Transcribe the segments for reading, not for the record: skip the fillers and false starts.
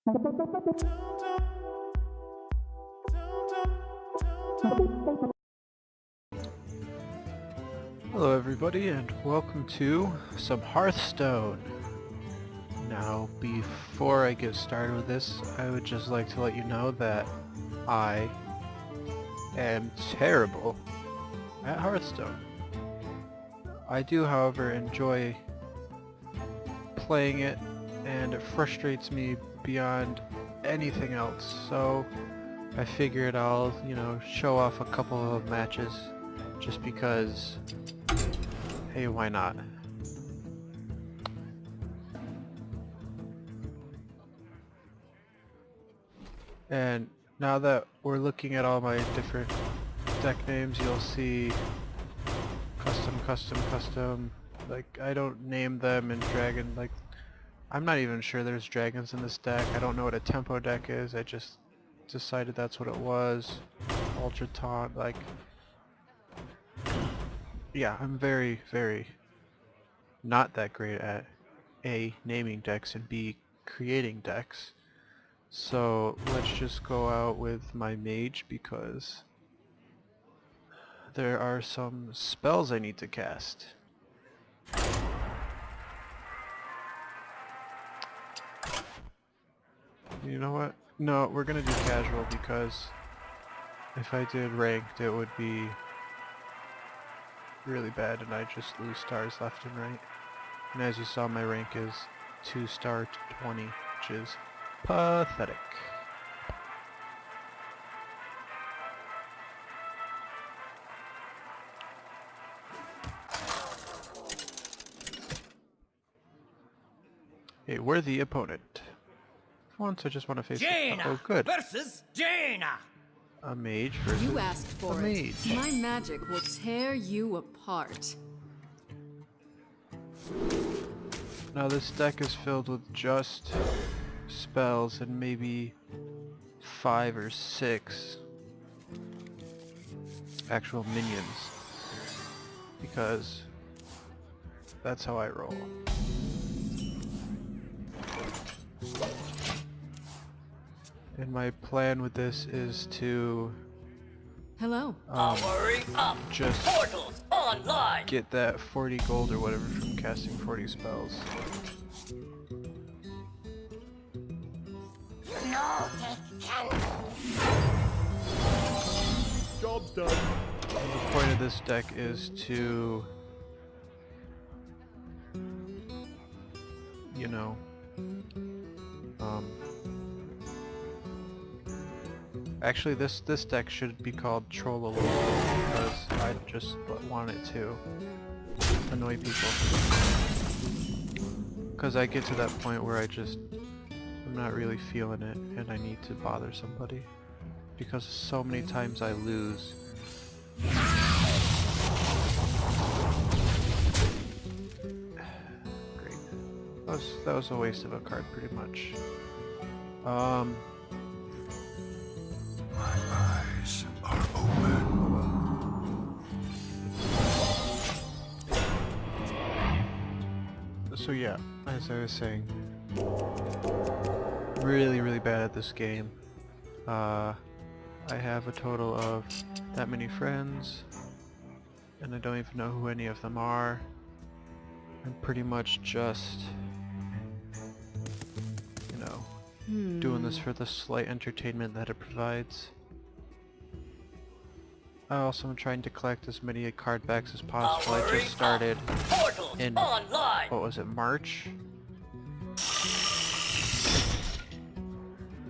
Hello everybody and welcome to some Hearthstone. Now before I get started with this, I would just like to let you know that I am terrible at Hearthstone. I do, however, enjoy playing it, and it frustrates me beyond anything else, so I figured I'll, show off a couple of matches just because, hey, why not? And now that we're looking at all my different deck names, you'll see custom, like, I don't name them in Dragon, like, I'm not even sure there's dragons in this deck. I don't know what a tempo deck is, I just decided that's what it was. Ultra Taunt, like, yeah, I'm very, very not that great at A, naming decks, and B, creating decks. So let's just go out with my mage because there are some spells I need to cast. You know what? No, we're gonna do casual because if I did ranked it would be really bad and I just lose stars left and right. And as you saw, my rank is 2-star 20, which is pathetic. A worthy opponent. For once I just want to face Jaina oh good. versus Jaina. A mage versus You asked for a it. mage. My magic will tear you apart. Now this deck is filled with just spells and maybe 5 or 6 actual minions, because that's how I roll. And my plan with this is to Hello. Powering up. just Portals online. get that 40 gold or whatever from casting 40 spells. No take candle. Job's done. The point of this deck is to, actually this deck should be called Troll a little because I just want it to annoy people. Because I get to that point where I'm not really feeling it and I need to bother somebody. Because so many times I lose. Great. That was a waste of a card pretty much. My eyes are open. So yeah, as I was saying, really, really bad at this game. I have a total of that many friends, and I don't even know who any of them are. I'm pretty much just, doing this for the slight entertainment that it provides. I also am trying to collect as many card backs as possible. I just started in, Online. what was it, March?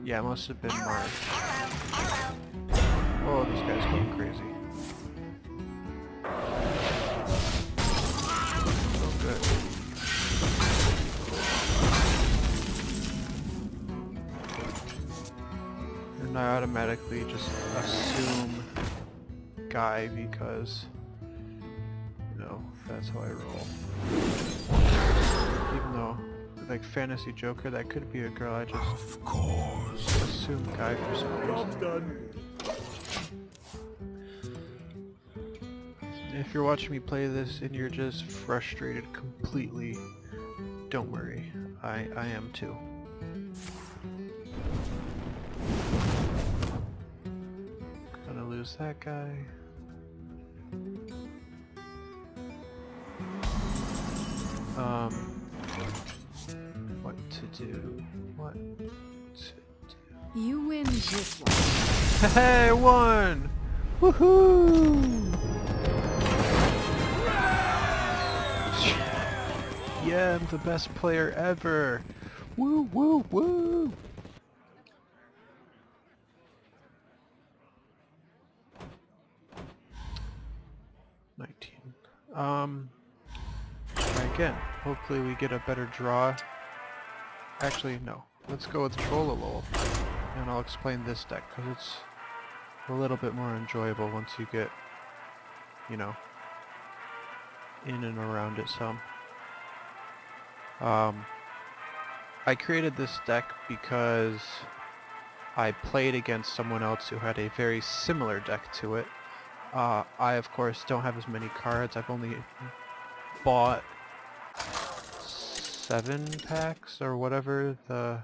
Yeah, it must have been March. Oh, this guy's going crazy. Oh, good. And I automatically just assume guy because, that's how I roll. Even though, like Fantasy Joker, that could be a girl, I just Of course. assume guy for some Job's reason. done. If you're watching me play this and you're just frustrated completely, don't worry. I am too. was that guy? What to do? What to do? You win this one. Hey, I won! Woohoo! Yeah, I'm the best player ever! Woo, woo, woo! Try again. Hopefully we get a better draw. Actually, no. Let's go with Trollolol. And I'll explain this deck, because it's a little bit more enjoyable once you get, you know, in and around it some. I created this deck because I played against someone else who had a very similar deck to it. I, of course, don't have as many cards. I've only bought 7 packs or whatever the...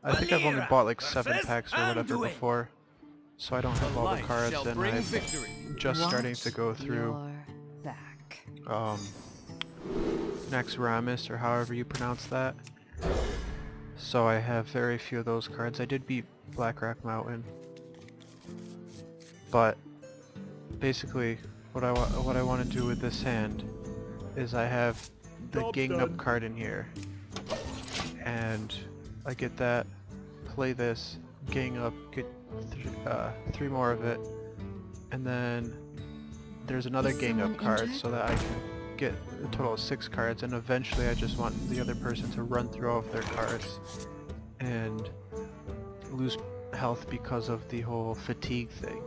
I think I've only bought like 7 packs or whatever before, so I don't have all the cards, and I'm just starting to go through Naxxramas, or however you pronounce that. So I have very few of those cards. I did beat Blackrock Mountain, but basically what I want to do with this hand is I have the Gang Up card in here, and I get that, play this, Gang Up, get 3 more of it, and then there's another Gang Up card so that I can get a total of 6 cards, and eventually I just want the other person to run through all of their cards and lose health because of the whole fatigue thing.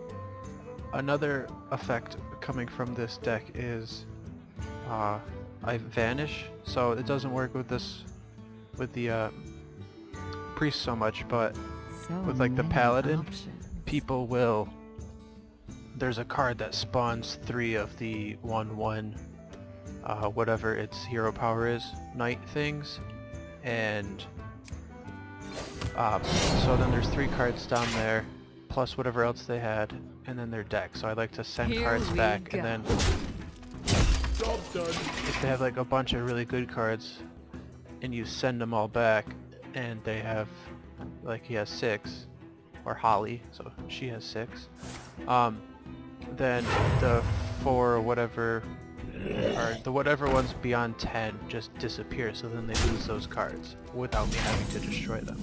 Another effect coming from this deck is I vanish, so it doesn't work with this, with the priest so much, but with like the paladin, people will, there's a card that spawns 3 of the 1/1 whatever its hero power is, knight things, and so then there's 3 cards down there, plus whatever else they had, and then their deck. So I like to send cards back, and then if they have like a bunch of really good cards, and you send them all back, and they have, like he has 6, or Holly, so she has 6, then the 4 or whatever, or the whatever ones beyond 10 just disappear, so then they lose those cards without me having to destroy them.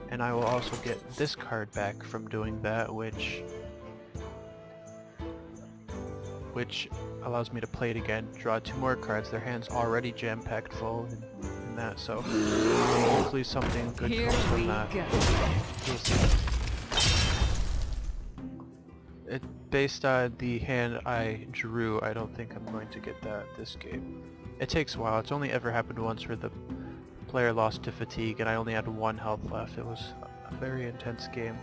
And I will also get this card back from doing that, which allows me to play it again, draw 2 more cards. Their hand's already jam-packed full and that, so hopefully something good comes from that. We'll see. Based on the hand I drew, I don't think I'm going to get that this game. It takes a while. It's only ever happened once where the player lost to fatigue and I only had 1 health left. It was a very intense game.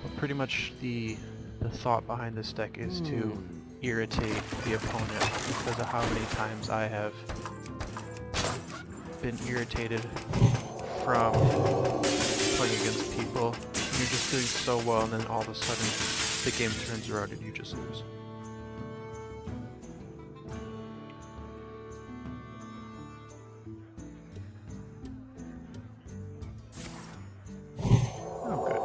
But pretty much the thought behind this deck is to irritate the opponent because of how many times I have been irritated from playing against people. You're just doing so well, and then all of a sudden the game turns around and you just lose. Oh, good.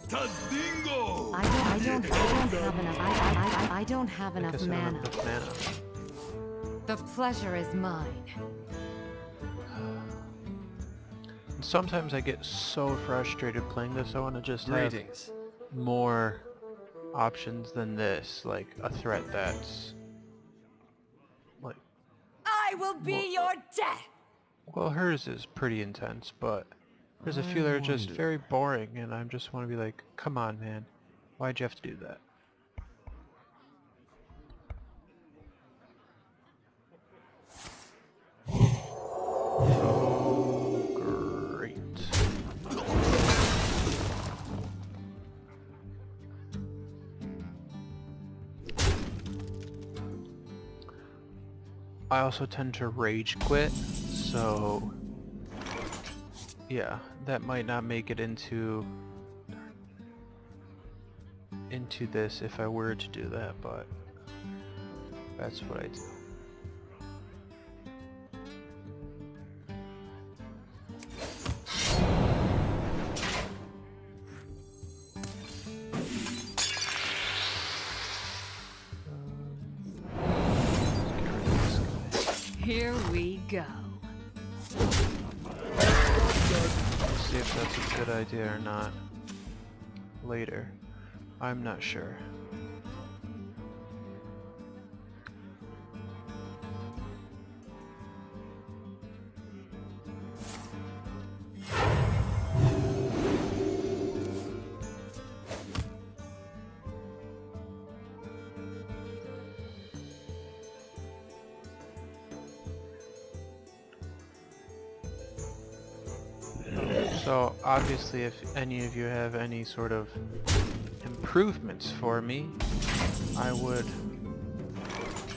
Tadingo! I don't have enough mana. The pleasure is mine. Sometimes I get so frustrated playing this, I want to just have more options than this, like a threat that's like... I will be your death! Well, hers is pretty intense, but there's a few that are just very boring, and I just want to be like, come on, man. Why'd you have to do that? Oh, great. I also tend to rage quit, so yeah, that might not make it into this if I were to do that, but that's what I do. Here we go. Let's see if that's a good idea or not. Later. I'm not sure. So obviously if any of you have any sort of improvements for me, I would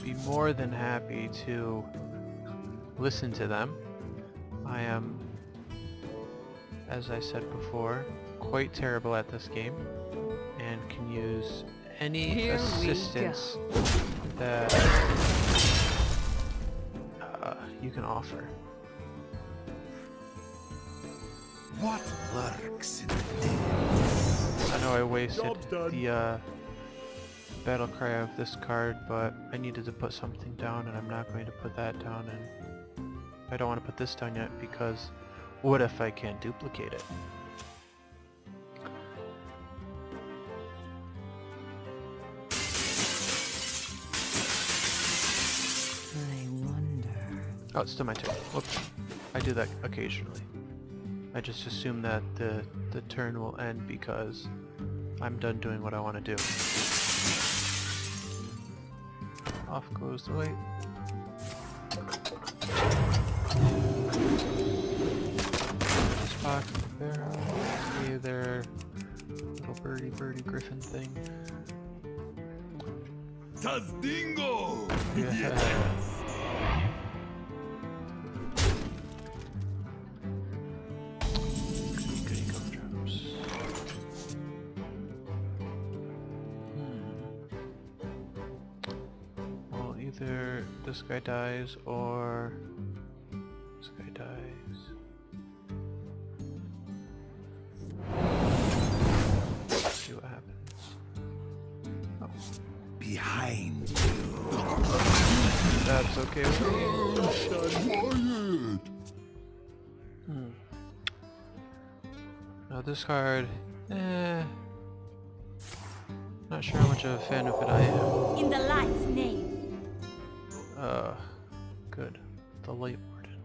be more than happy to listen to them. I am, as I said before, quite terrible at this game and can use any assistance that you can offer. What lurks in the depths? I know I wasted the battle cry of this card, but I needed to put something down and I'm not going to put that down, and I don't want to put this down yet because what if I can't duplicate it? I wonder. Oh, it's still my turn. Whoops. I do that occasionally. I just assume that the turn will end because I'm done doing what I want to do. Off goes the light. Spock, barrel, either little birdie griffin thing. Tazdingo! Yeah. Goody gumdrops. Well, either this guy dies or this guy dies. Let's see what happens. Oh, Behind you. that's okay with me. Quiet! Now this card, not sure how much of a fan of it I am. In the light's name. Good. The Light Warden.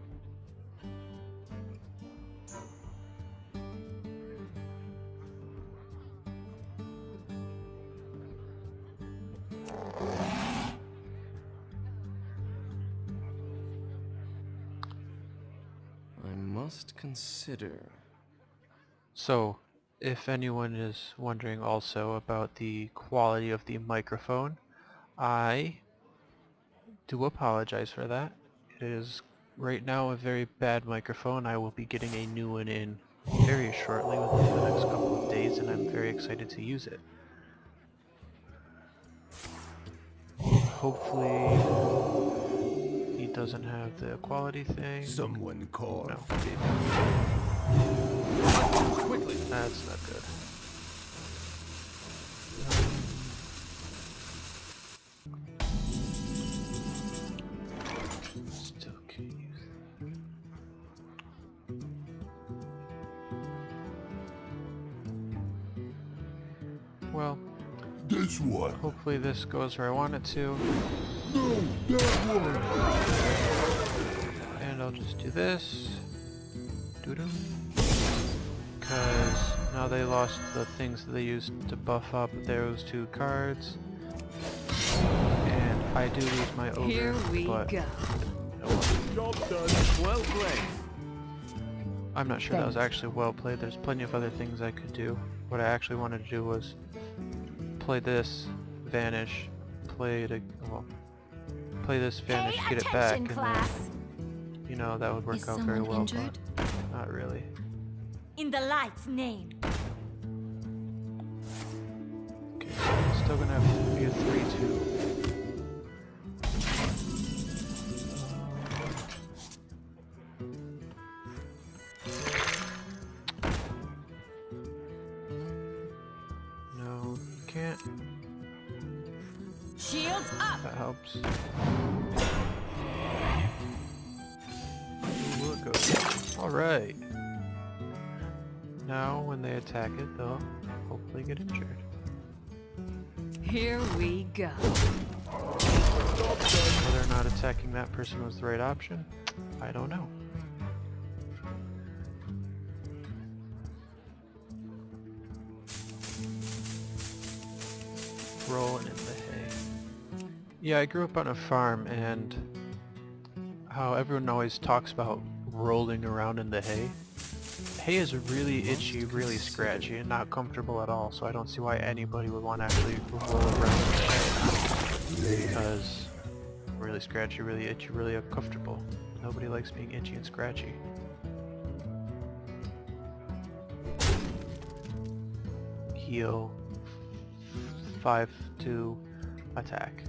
I must consider. So, if anyone is wondering also about the quality of the microphone, I do apologize for that. It is right now a very bad microphone. I will be getting a new one in very shortly within the next couple of days, and I'm very excited to use it. Hopefully he doesn't have the quality thing. Someone call. No. Quickly! That's not good. Still can't use that. Well, This one. hopefully this goes where I want it to. No, that one. And I'll just do this. Doo-doo. Because now they lost the things that they used to buff up those two cards. And I do lose my ogre, Here we but go. Job done. Well played. I'm not sure that was actually well played. There's plenty of other things I could do. What I actually wanted to do was play this, vanish, play it, well, play this vanish, Pay get it back, attention, and class. then, you know, that would work Is out very someone well, injured? but not really. In the light's name. Okay, so it's still gonna have to be a 3-2. No, you can't. Shields up. That helps. Ooh, it goes. Alright. Now, when they attack it, they'll hopefully get injured. Here we go. Whether or not attacking that person was the right option, I don't know. Rolling in the hay. Yeah, I grew up on a farm, and how everyone always talks about rolling around in the hay. Hay is really itchy, really scratchy, and not comfortable at all, so I don't see why anybody would want to actually roll around in the hay. Because really scratchy, really itchy, really uncomfortable. Nobody likes being itchy and scratchy. Heal. 5-2 attack.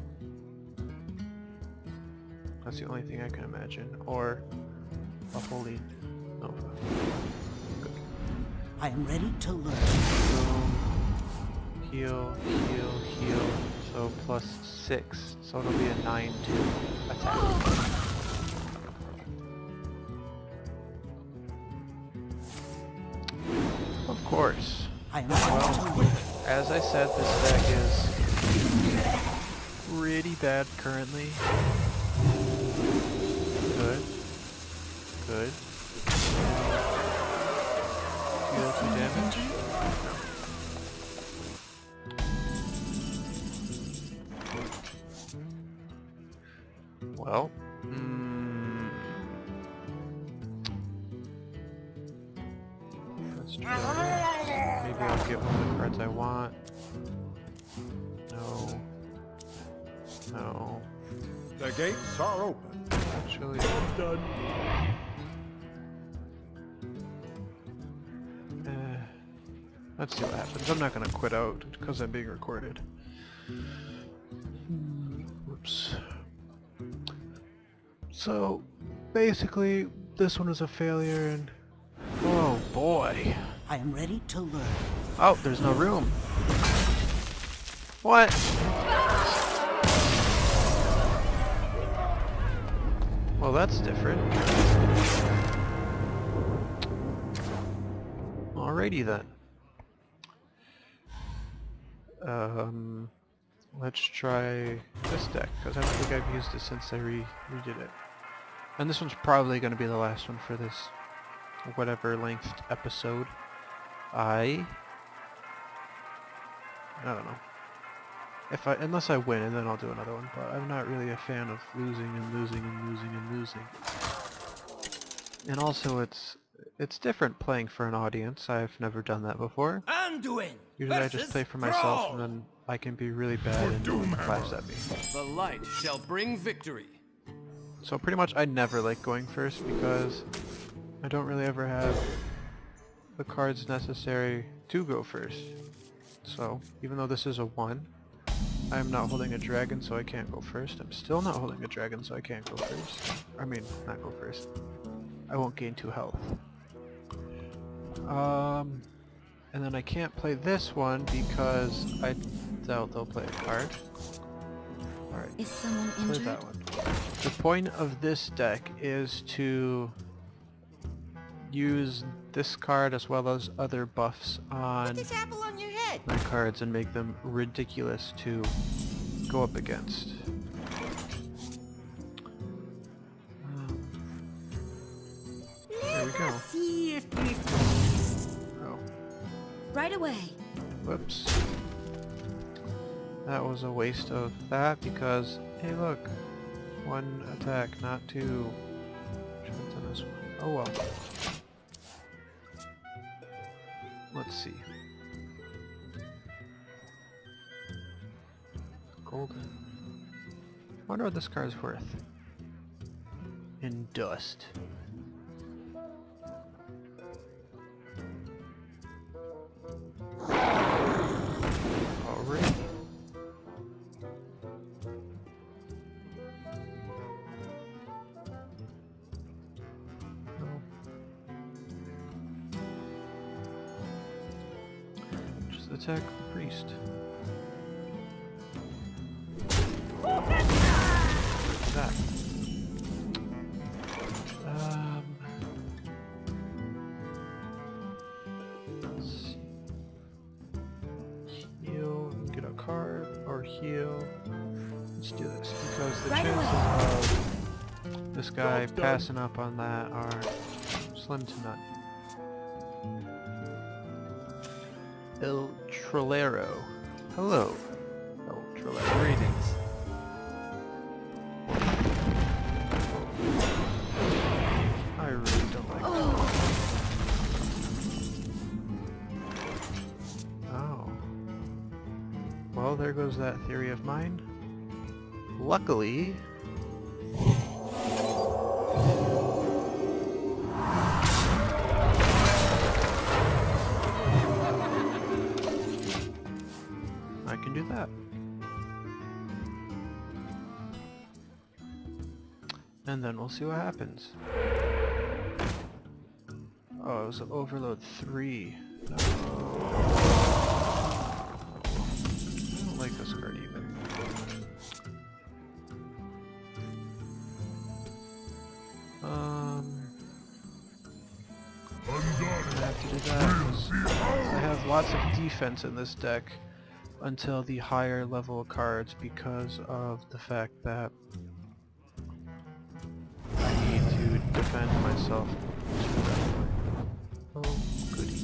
That's the only thing I can imagine. Or a holy nova. Good. I am ready to learn. So, heal, heal, heal. So plus 6. So it'll be a 9-2 attack. Of course. I am ready to learn. As I said, this deck is pretty bad currently. Good. Good. Deal 2 damage. Well, let's try this. Maybe I'll get one of the cards I want. No. No. The gates are open. Actually, Job's done. let's see what happens. I'm not gonna quit out because I'm being recorded. Whoops. So, basically, this one is a failure, and oh boy. I am ready to learn. Oh, there's no room. What? Well, that's different. Alrighty then. Let's try this deck, because I don't think I've used it since I redid it. And this one's probably going to be the last one for this whatever length episode. I don't know. Unless I win, and then I'll do another one. But I'm not really a fan of losing and losing and losing and losing. And also, it's different playing for an audience. I've never done that before. Anduin Usually I just play for myself, and then I can be really bad and no one laughs at me. The light shall bring victory. So pretty much I never like going first because I don't really ever have the cards necessary to go first. So even though this is a 1, I'm not holding a dragon, so I can't go first. I'm still not holding a dragon, so I can't go first. I mean, not go first. I won't gain 2 health. And then I can't play this one because I doubt they'll play a card. Alright, Is someone play injured? that one. The point of this deck is to use this card as well as other buffs on this apple on your head. my cards and make them ridiculous to go up against. There we go. See if this Oh, right away. whoops. That was a waste of that because, hey look, 1 attack, not 2. Should have done this one. Oh well. Let's see. Golden. Wonder what this card's worth. In dust. Already. No. Just attack the priest. That. Let's see. Heal, get a card, or heal. Let's do this because the chances of this guy passing up on that are slim to none. El Trolero. Hello, El Trolero. Greetings. I really don't like that. Oh. Well, there goes that theory of mine. Luckily... I can do that. And then we'll see what happens. Oh, it was overload 3. No. I don't like this card even. I'm gonna have to do that. I have lots of defense in this deck until the higher level cards because of the fact that I need to defend myself to that point. Oh, goody.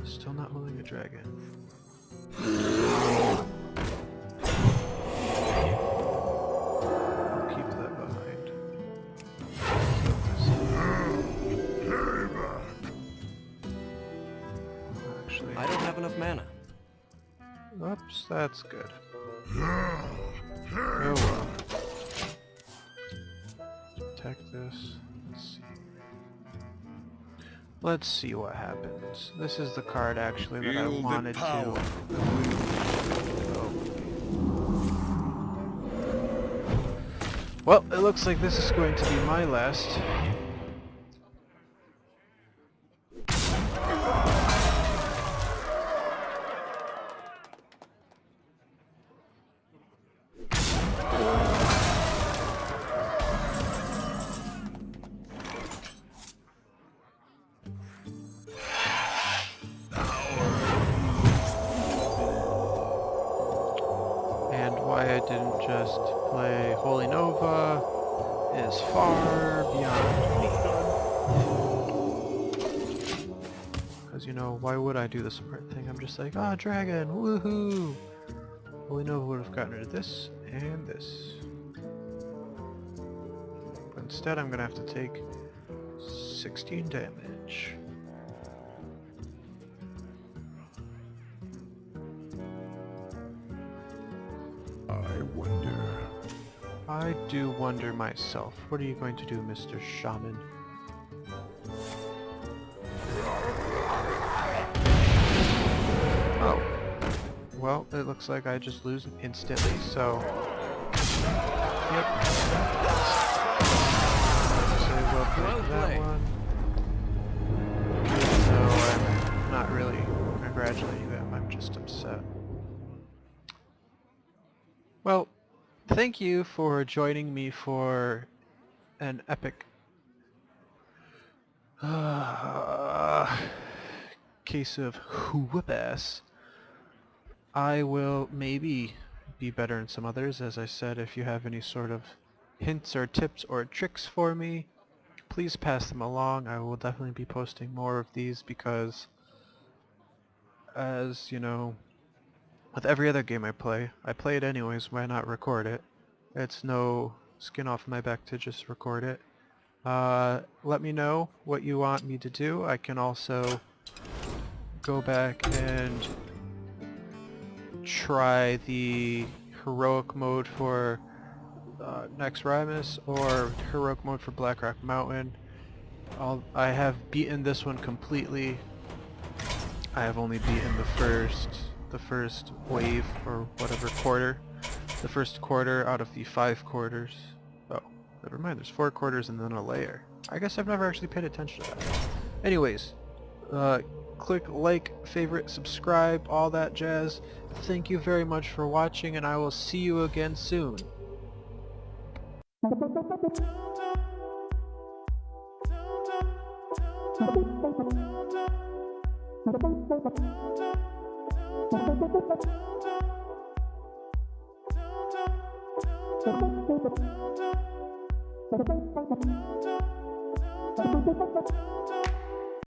Still not holding a dragon. I'll keep that behind. Actually, I don't have enough mana. oops, that's good. Oh well. Protect this. Let's see what happens. This is the card actually that I wanted to. Oh. Well, it looks like this is going to be my last. And why I didn't just play Holy Nova is far beyond me. Because, you know, why would I do the smart thing? I'm just like, ah, dragon, woohoo! Holy Nova would have gotten rid of this and this. But instead, I'm gonna have to take 16 damage. I wonder. I do wonder myself. What are you going to do, Mr. Shaman? Oh. Well, it looks like I just lose instantly, so... Yep. So we'll take that one. So I'm not really congratulating them, I'm just upset. Well, thank you for joining me for an epic case of whoop-ass. I will maybe be better in some others. As I said, if you have any sort of hints or tips or tricks for me, please pass them along. I will definitely be posting more of these because, as you know, with every other game I play it anyways, why not record it? It's no skin off my back to just record it. Let me know what you want me to do. I can also go back and try the heroic mode for Next Rimus or heroic mode for Blackrock Mountain. I have beaten this one completely. I have only beaten the first wave, or whatever, quarter. The first quarter out of the 5 quarters. Oh, never mind, there's 4 quarters and then a layer. I guess I've never actually paid attention to that. Anyways, click like, favorite, subscribe, all that jazz. Thank you very much for watching, and I will see you again soon.